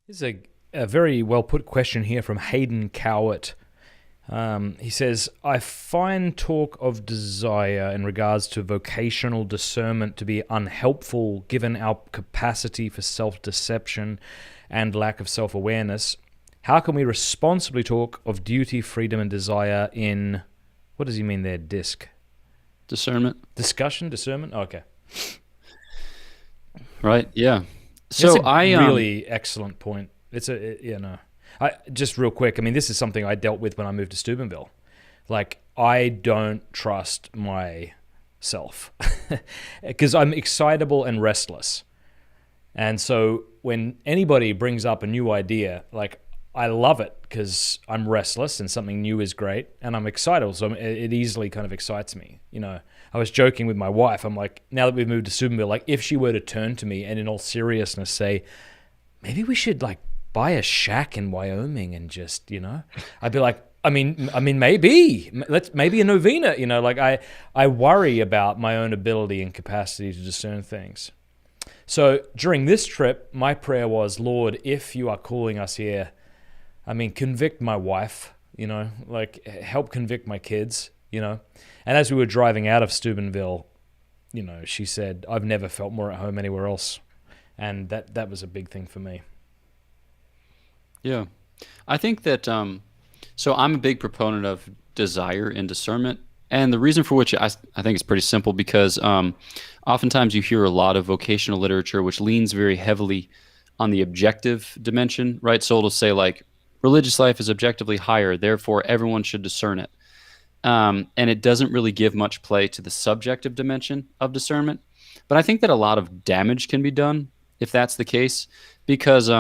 This is a very well put question here from Hayden Cowart. He says, I find talk of desire in regards to vocational discernment to be unhelpful given our capacity for self-deception and lack of self-awareness. How can we responsibly talk of duty, freedom, and desire in, what does he mean there, Discernment. Discussion, discernment? Okay. Right, yeah. So really excellent point. Just real quick, I mean, this is something I dealt with when I moved to Steubenville. Like, I don't trust myself because I'm excitable and restless. And so when anybody brings up a new idea, like, I love it because I'm restless and something new is great, and I'm excited. So it easily kind of excites me. You know, I was joking with my wife. I'm like, now that we've moved to Steubenville, like, if she were to turn to me and in all seriousness say, maybe we should like buy a shack in Wyoming and just, I'd be like, I mean, maybe maybe a novena, like I worry about my own ability and capacity to discern things. So during this trip, my prayer was, Lord, if you are calling us here, convict my wife, like help convict my kids, And as we were driving out of Steubenville, she said, I've never felt more at home anywhere else. And that was a big thing for me. Yeah. I think that, so I'm a big proponent of desire and discernment. And the reason for which I think it's pretty simple because oftentimes you hear a lot of vocational literature which leans very heavily on the objective dimension, right? So it'll say like, religious life is objectively higher, therefore everyone should discern it. And it doesn't really give much play to the subjective dimension of discernment. But I think that a lot of damage can be done if that's the case, because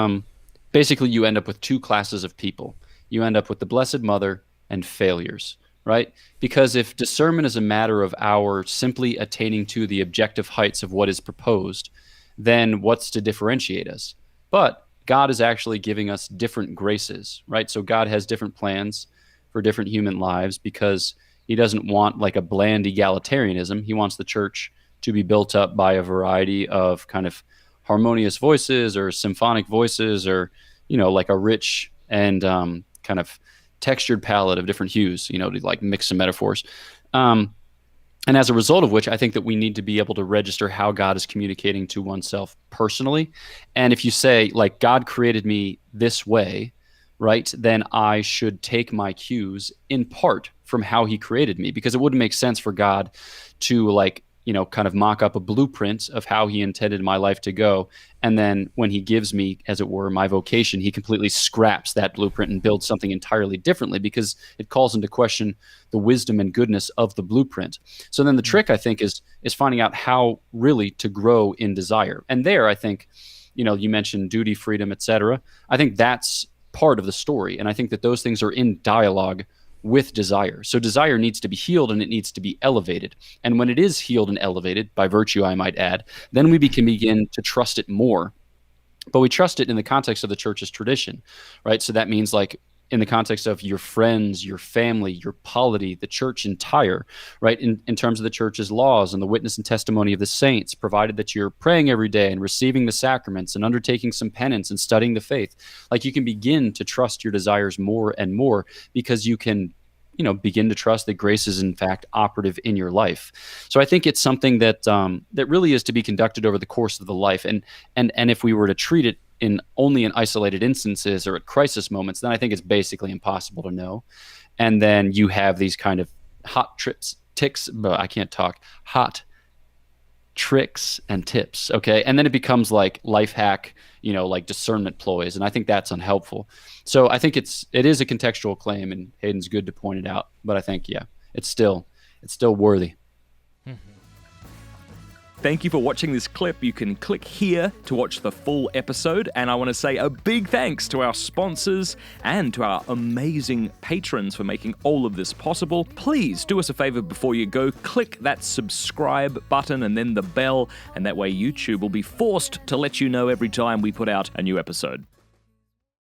basically you end up with two classes of people. You end up with the Blessed Mother and failures, right? Because if discernment is a matter of our simply attaining to the objective heights of what is proposed, then what's to differentiate us? But God is actually giving us different graces, right? So God has different plans for different human lives because he doesn't want like a bland egalitarianism. He wants the church to be built up by a variety of kind of harmonious voices or symphonic voices or, like a rich and kind of textured palette of different hues, to like mix some metaphors. And as a result of which, I think that we need to be able to register how God is communicating to oneself personally. And if you say, like, God created me this way, right, then I should take my cues in part from how he created me, because it wouldn't make sense for God to, like, kind of mock up a blueprint of how he intended my life to go. And then when he gives me, as it were, my vocation, he completely scraps that blueprint and builds something entirely differently because it calls into question the wisdom and goodness of the blueprint. So then the trick, I think, is finding out how really to grow in desire. And there, I think, you mentioned duty, freedom, etc. I think that's part of the story. And I think that those things are in dialogue with desire. So desire needs to be healed and it needs to be elevated. And when it is healed and elevated, by virtue, I might add, then we can begin to trust it more. But we trust it in the context of the church's tradition, right? So that means like in the context of your friends, your family, your polity, the church entire, right? In terms of the church's laws and the witness and testimony of the saints, provided that you're praying every day and receiving the sacraments and undertaking some penance and studying the faith, like you can begin to trust your desires more and more because you can, begin to trust that grace is in fact operative in your life. So I think it's something that that really is to be conducted over the course of the life. And if we were to treat it only in isolated instances or at crisis moments, then I think it's basically impossible to know. And then you have these kind of hot tricks and tips, okay? And then it becomes like life hack, like discernment ploys, and I think that's unhelpful. So I think it is a contextual claim, and Hayden's good to point it out, but I think, yeah, it's still worthy. Thank you for watching this clip. You can click here to watch the full episode. And I want to say a big thanks to our sponsors and to our amazing patrons for making all of this possible. Please do us a favor before you go. Click that subscribe button and then the bell. And that way YouTube will be forced to let you know every time we put out a new episode.